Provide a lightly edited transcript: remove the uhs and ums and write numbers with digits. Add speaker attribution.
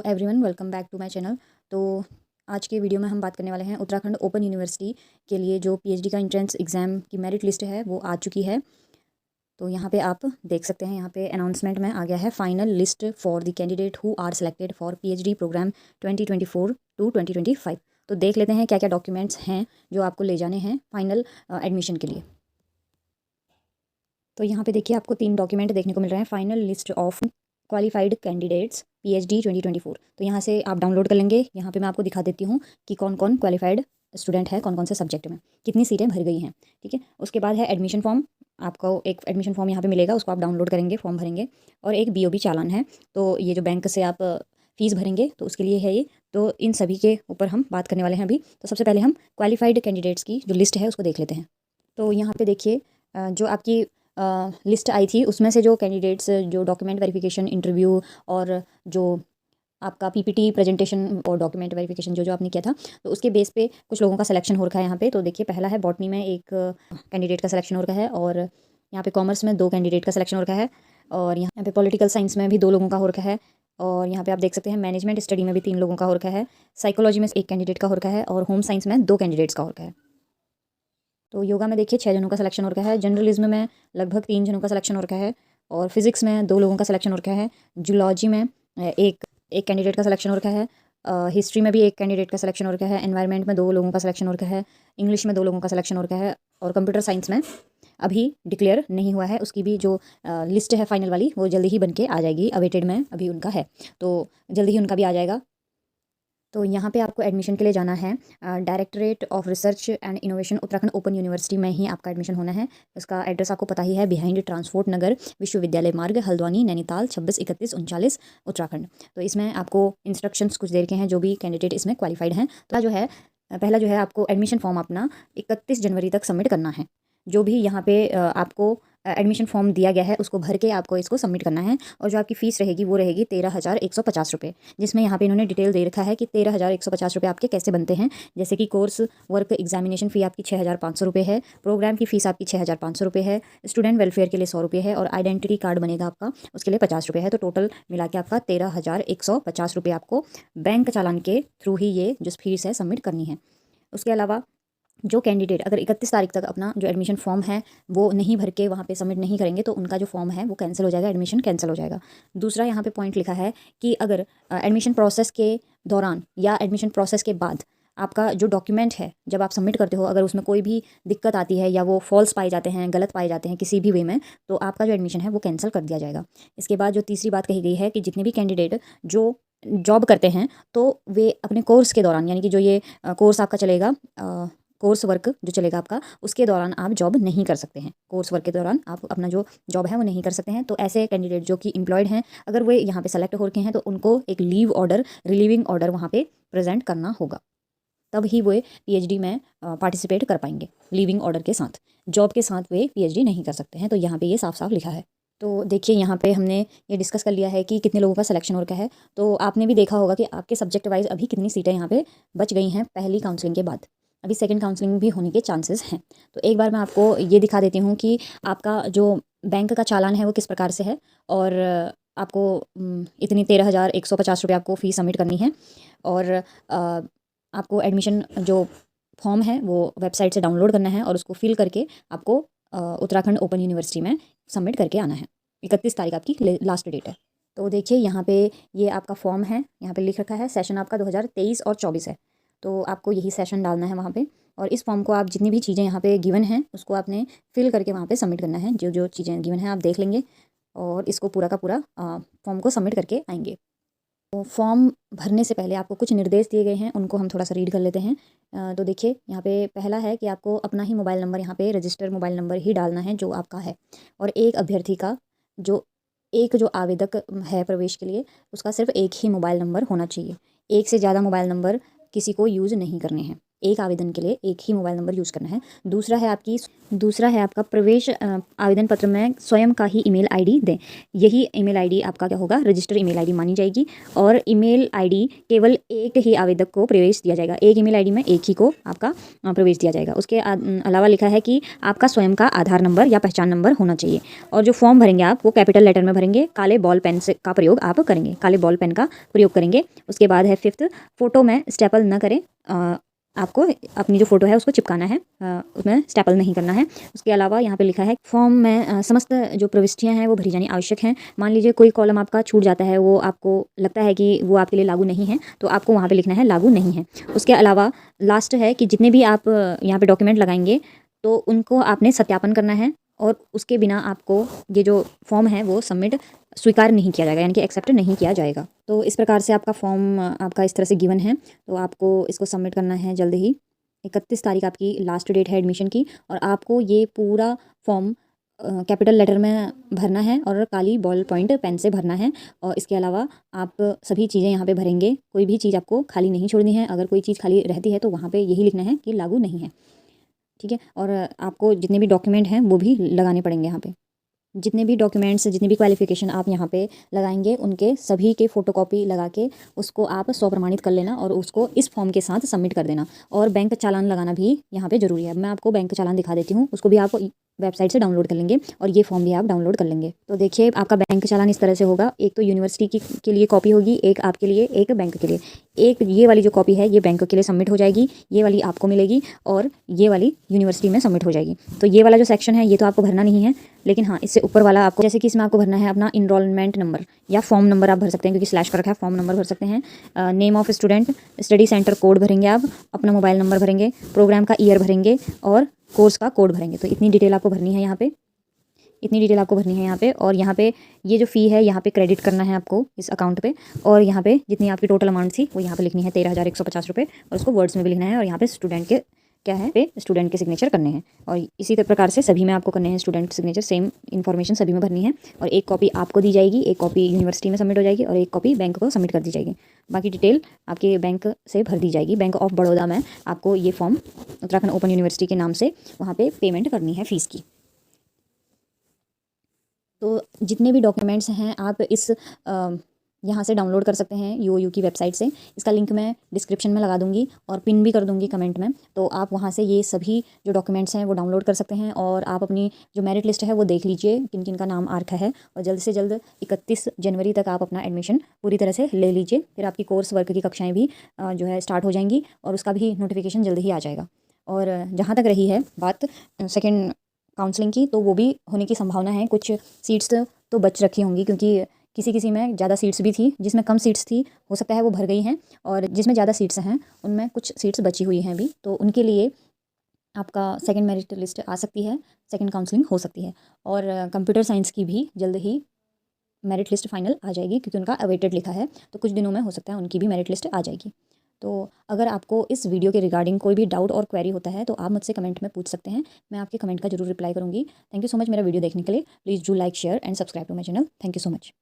Speaker 1: Everyone, welcome back to my channel. तो आज के वीडियो में हम बात करने वाले हैं उत्तराखंड ओपन यूनिवर्सिटी के लिए जो पीएचडी का एंट्रेंस एग्ज़ाम की मेरिट लिस्ट है वो आ चुकी है। तो यहाँ पे आप देख सकते हैं, यहाँ पे अनाउंसमेंट में आ गया है final list for the candidate who are selected for PhD program 2024 to 2025। तो देख लेते हैं क्या क्या डॉक्यूमेंट्स हैं जो आपको ले जाने हैं फाइनल एडमिशन के लिए। तो यहाँ पे देखिए, आपको 3 डॉक्यूमेंट देखने को मिल रहे हैं। Final list of qualified candidates PhD 2024। तो यहाँ से आप डाउनलोड कर लेंगे। यहाँ पे मैं आपको दिखा देती हूँ कि कौन कौन क्वालिफाइड स्टूडेंट है, कौन कौन से सब्जेक्ट में कितनी सीटें भर गई हैं। ठीक है, उसके बाद है एडमिशन फॉर्म। आपको एक एडमिशन फॉर्म यहाँ पे मिलेगा, उसको आप डाउनलोड करेंगे, फॉर्म भरेंगे। और एक बीओबी चालान है। तो ये जो बैंक से आप फ़ीस भरेंगे तो उसके लिए है ये। तो इन सभी के ऊपर हम बात करने वाले हैं अभी। तो सबसे पहले हम क्वालिफाइड कैंडिडेट्स की जो लिस्ट है उसको देख लेते हैं। तो यहाँ पे देखिए, जो आपकी लिस्ट आई थी उसमें से जो कैंडिडेट्स जो डॉक्यूमेंट वेरिफिकेशन, इंटरव्यू और जो आपका पीपीटी प्रेजेंटेशन और डॉक्यूमेंट वेरिफिकेशन जो जो आपने किया था, तो उसके बेस पे कुछ लोगों का सिलेक्शन हो रखा है यहाँ पे। तो देखिए, पहला है बॉटनी में एक कैंडिडेट का सिलेक्शन हो रखा है, और यहाँ पे कॉमर्स में 2 कैंडिडेट का सिलेक्शन हो रखा है, और यहाँ पे पॉलिटिकल साइंस में भी 2 लोगों का हो रखा है, और यहाँ पे आप देख सकते हैं मैनेजमेंट स्टडी में भी 3 लोगों का हो रखा है, साइकोलॉजी में 1 कैंडिडेट का हो रखा है, और होम साइंस में 2 कैंडिडेट्स का हो रखा है। तो योगा में देखिए 6 जनों का सिलेक्शन हो रखा है, जर्नलिज्म में लगभग 3 जनों का सिलेक्शन हो रखा है, और फिजिक्स में 2 लोगों का सिलेक्शन हो रखा है, जूलॉजी में एक कैंडिडेट का सिलेक्शन हो रखा है, हिस्ट्री में भी 1 कैंडिडेट का सिलेक्शन हो रखा है, एनवायरनमेंट में 2 लोगों का सिलेक्शन हो रखा है, इंग्लिश में 2 लोगों का सिलेक्शन हो रखा है, और कंप्यूटर साइंस में अभी डिक्लेयर नहीं हुआ है। उसकी भी जो लिस्ट है फाइनल वाली वो जल्दी ही बन के आ जाएगी, अवेटेड में अभी उनका है, तो जल्दी ही उनका भी आ जाएगा। तो यहाँ पे आपको एडमिशन के लिए जाना है directorate of research and innovation Uttarakhand open university में ही आपका एडमिशन होना है। इसका एड्रेस आपको पता ही है, बिहाइंड ट्रांसपोर्ट नगर, विश्वविद्यालय मार्ग, हल्द्वानी, नैनीताल 26 31 39 उत्तराखंड। तो इसमें आपको इंस्ट्रक्शंस कुछ देर के हैं जो भी कैंडिडेट इसमें क्वालिफाइड हैं। तो जो है पहला जो है, आपको एडमिशन फॉर्म अपना 31 जनवरी तक सबमिट करना है। जो भी यहाँ पे आपको एडमिशन फॉर्म दिया गया है उसको भर के आपको इसको सबमिट करना है। और जो आपकी फ़ीस रहेगी वो रहेगी 13,150 रुपये, जिसमें यहाँ पे इन्होंने डिटेल दे रखा है कि 13,150 रुपये आपके कैसे बनते हैं। जैसे कि कोर्स वर्क एग्जामिनेशन फ़ी आपकी 6,500 रुपये है, प्रोग्राम की फ़ीस आपकी 6,500 रुपये है, स्टूडेंट वेलफेयर के लिए 100 रुपये है, और आइडेंटिटी कार्ड बनेगा आपका उसके लिए 50 रुपये है। तो टोटल मिला के आपका 13,150 रुपये आपको बैंक चालान के थ्रू ही ये जो फीस है सबमिट करनी है। उसके अलावा जो कैंडिडेट अगर 31 तारीख तक अपना जो एडमिशन फॉर्म है वो नहीं भर के वहाँ पे सबमिट नहीं करेंगे तो उनका जो फॉर्म है वो कैंसिल हो जाएगा, एडमिशन कैंसिल हो जाएगा। दूसरा यहाँ पे पॉइंट लिखा है कि अगर एडमिशन प्रोसेस के दौरान या एडमिशन प्रोसेस के बाद आपका जो डॉक्यूमेंट है जब आप सबमिट करते हो, अगर उसमें कोई भी दिक्कत आती है या वो फॉल्स पाए जाते हैं, गलत पाए जाते हैं किसी भी वे में, तो आपका जो एडमिशन है वो कैंसिल कर दिया जाएगा। इसके बाद जो तीसरी बात कही गई है कि जितने भी कैंडिडेट जो जॉब करते हैं तो वे अपने कोर्स के दौरान, यानी कि जो ये कोर्स आपका चलेगा, कोर्स वर्क जो चलेगा आपका, उसके दौरान आप जॉब नहीं कर सकते हैं। कोर्स वर्क के दौरान आप अपना जो जॉब है वो नहीं कर सकते हैं। तो ऐसे कैंडिडेट जो कि एम्प्लॉयड हैं, अगर वे यहाँ पे सेलेक्ट हो रखे हैं तो उनको एक लीव ऑर्डर, रिलीविंग ऑर्डर वहाँ पे प्रेजेंट करना होगा, तब ही वे पीएचडी में पार्टिसिपेट कर पाएंगे। लिविंग ऑर्डर के साथ, जॉब के साथ वे पीएचडी नहीं कर सकते हैं। तो यहाँ पे ये साफ साफ लिखा है। तो देखिए, यहाँ पे हमने ये डिस्कस कर लिया है कि कितने लोगों का सिलेक्शन हो रखा है। तो आपने भी देखा होगा कि आपके सब्जेक्ट वाइज अभी कितनी सीटें यहाँ पे बच गई हैं पहली काउंसलिंग के बाद। अभी सेकंड काउंसलिंग भी होने के चांसेस हैं। तो एक बार मैं आपको ये दिखा देती हूँ कि आपका जो बैंक का चालान है वो किस प्रकार से है, और आपको इतनी 13,150 रुपये आपको फ़ीस सबमिट करनी है। और आपको एडमिशन जो फॉर्म है वो वेबसाइट से डाउनलोड करना है, और उसको फिल करके आपको उत्तराखंड ओपन यूनिवर्सिटी में सबमिट करके आना है। 31 तारीख आपकी लास्ट डेट है। तो देखिए, यहाँ पे ये आपका फॉर्म है, यहाँ पे लिख रखा है सेशन आपका 2023 और 24 है। तो आपको यही सेशन डालना है वहाँ पे, और इस फॉर्म को आप जितनी भी चीज़ें यहाँ पे गिवन हैं उसको आपने फिल करके वहाँ पे सबमिट करना है। जो जो चीज़ें गिवन हैं आप देख लेंगे, और इसको पूरा का पूरा फॉर्म को सबमिट करके आएंगे। तो फॉर्म भरने से पहले आपको कुछ निर्देश दिए गए हैं, उनको हम थोड़ा सा रीड कर लेते हैं। तो देखिए, यहाँ पे पहला है कि आपको अपना ही मोबाइल नंबर, यहाँ पे रजिस्टर मोबाइल नंबर ही डालना है जो आपका है, और एक अभ्यर्थी का जो आवेदक है प्रवेश के लिए उसका सिर्फ एक ही मोबाइल नंबर होना चाहिए। एक से ज़्यादा मोबाइल नंबर किसी को यूज़ नहीं करने हैं। एक आवेदन के लिए एक ही मोबाइल नंबर यूज़ करना है। दूसरा है आपका प्रवेश आवेदन पत्र में स्वयं का ही ईमेल आईडी दें। यही ईमेल आईडी आपका क्या होगा, रजिस्टर ईमेल आईडी मानी जाएगी। और ईमेल आईडी केवल एक ही आवेदक को प्रवेश दिया जाएगा। एक ईमेल आईडी में एक ही को आपका प्रवेश दिया जाएगा। उसके अलावा लिखा है कि आपका स्वयं का आधार नंबर या पहचान नंबर होना चाहिए। और जो फॉर्म भरेंगे आप वो कैपिटल लेटर में भरेंगे, काले बॉल पेन से का प्रयोग आप करेंगे, काले बॉल पेन का प्रयोग करेंगे। उसके बाद है 5th, फ़ोटो में स्टेपल न करें। आपको अपनी जो फ़ोटो है उसको चिपकाना है, उसमें स्टेपल नहीं करना है। उसके अलावा यहाँ पे लिखा है फॉर्म में समस्त जो प्रविष्टियाँ हैं वो भरी जानी आवश्यक हैं। मान लीजिए कोई कॉलम आपका छूट जाता है, वो आपको लगता है कि वो आपके लिए लागू नहीं है, तो आपको वहाँ पे लिखना है लागू नहीं है। उसके अलावा लास्ट है कि जितने भी आप यहाँ पे डॉक्यूमेंट लगाएंगे तो उनको आपने सत्यापन करना है, और उसके बिना आपको ये जो फॉर्म है वो सबमिट स्वीकार नहीं किया जाएगा, यानी कि एक्सेप्ट नहीं किया जाएगा। तो इस प्रकार से आपका फॉर्म आपका इस तरह से गिवन है। तो आपको इसको सबमिट करना है जल्द ही। 31 तारीख आपकी लास्ट डेट है एडमिशन की, और आपको ये पूरा फॉर्म कैपिटल लेटर में भरना है और काली बॉल पॉइंट पेन से भरना है। और इसके अलावा आप सभी चीज़ें यहाँ पे भरेंगे, कोई भी चीज़ आपको खाली नहीं छोड़नी है। अगर कोई चीज़ खाली रहती है तो वहाँ पे यही लिखना है कि लागू नहीं है, ठीक है। और आपको जितने भी डॉक्यूमेंट हैं वो भी लगाने पड़ेंगे यहाँ पे। जितने भी डॉक्यूमेंट्स, जितनी भी क्वालिफिकेशन आप यहाँ पे लगाएंगे उनके सभी के फ़ोटोकॉपी लगा के उसको आप स्वप्रमाणित कर लेना और उसको इस फॉर्म के साथ सबमिट कर देना। और बैंक चालान लगाना भी यहाँ पे ज़रूरी है। मैं आपको बैंक चालान दिखा देती हूँ, उसको भी आप वेबसाइट से डाउनलोड कर लेंगे और ये फॉर्म भी आप डाउनलोड कर लेंगे। तो देखिए आपका बैंक चालान इस तरह से होगा। एक तो यूनिवर्सिटी के लिए कॉपी होगी, एक आपके लिए, एक बैंक के लिए। एक ये वाली जो कॉपी है ये बैंक के लिए सबमिट हो जाएगी, ये वाली आपको मिलेगी, और ये वाली यूनिवर्सिटी में सबमिट हो जाएगी। तो ये वाला जो सेक्शन है ये तो आपको भरना नहीं है, लेकिन हाँ इससे ऊपर वाला आपको, जैसे कि इसमें आपको भरना है अपना इनरोलमेंट नंबर या फॉर्म नंबर आप भर सकते हैं, क्योंकि स्लैश कर रखा है, फॉर्म नंबर भर सकते हैं। Name of student, study centre code भरेंगे आप, अपना मोबाइल नंबर भरेंगे, प्रोग्राम का ईयर भरेंगे और कोर्स का कोड भरेंगे। तो इतनी डिटेल आपको भरनी है यहाँ पे, इतनी डिटेल आपको भरनी है यहाँ पे। और यहाँ पे ये जो फ़ी है यहाँ पे क्रेडिट करना है आपको इस अकाउंट पे। और यहाँ पे जितनी आपकी टोटल अमाउंट थी वो यहाँ पे लिखनी है 13,150 रुपये, और उसको वर्ड्स में भी लिखना है। और यहाँ पे स्टूडेंट के क्या है पे स्टूडेंट के सिग्नेचर करने हैं, और इसी प्रकार से सभी में आपको करने हैं स्टूडेंट सिग्नेचर। सेम इन्फॉर्मेशन सभी में भरनी है, और एक कॉपी आपको दी जाएगी, एक कॉपी यूनिवर्सिटी में सबमिट हो जाएगी, और एक कॉपी बैंक को सबमिट कर दी जाएगी। बाकी डिटेल आपके बैंक से भर दी जाएगी। बैंक ऑफ बड़ौदा में आपको ये फॉर्म उत्तराखंड ओपन यूनिवर्सिटी के नाम से वहाँ पर पेमेंट करनी है फ़ीस की। तो जितने भी डॉक्यूमेंट्स हैं आप इस यहाँ से डाउनलोड कर सकते हैं यूओयू की वेबसाइट से। इसका लिंक मैं डिस्क्रिप्शन में लगा दूँगी और पिन भी कर दूँगी कमेंट में। तो आप वहाँ से ये सभी जो डॉक्यूमेंट्स हैं वो डाउनलोड कर सकते हैं, और आप अपनी जो मेरिट लिस्ट है वो देख लीजिए किन किन का नाम आ रखा है, और जल्द से जल्द 31 जनवरी तक आप अपना एडमिशन पूरी तरह से ले लीजिए। फिर आपकी कोर्स वर्क की कक्षाएँ भी जो है स्टार्ट हो जाएंगी, और उसका भी नोटिफिकेशन जल्द ही आ जाएगा। और जहाँ तक रही है बात सेकेंड काउंसलिंग की, तो वो भी होने की संभावना है। कुछ सीट्स तो बच रखी होंगी, क्योंकि किसी में ज़्यादा सीट्स भी थी, जिसमें कम सीट्स थी हो सकता है वो भर गई हैं, और जिसमें ज़्यादा सीट्स हैं उनमें कुछ सीट्स बची हुई हैं अभी। तो उनके लिए आपका सेकंड मेरिट लिस्ट आ सकती है, सेकंड काउंसलिंग हो सकती है। और कंप्यूटर साइंस की भी जल्द ही मेरिट लिस्ट फाइनल आ जाएगी, क्योंकि उनका अवेटेड लिखा है, तो कुछ दिनों में हो सकता है उनकी भी मेरिट लिस्ट आ जाएगी। तो अगर आपको इस वीडियो के रिगार्डिंग कोई भी डाउट और क्वेरी होता है तो आप मुझसे कमेंट में पूछ सकते हैं, मैं आपके कमेंट का जरूर रिप्लाई करूँगी। थैंक यू सो मच मेरा वीडियो देखने के लिए। Please do like, share and subscribe to my channel. Thank you so much.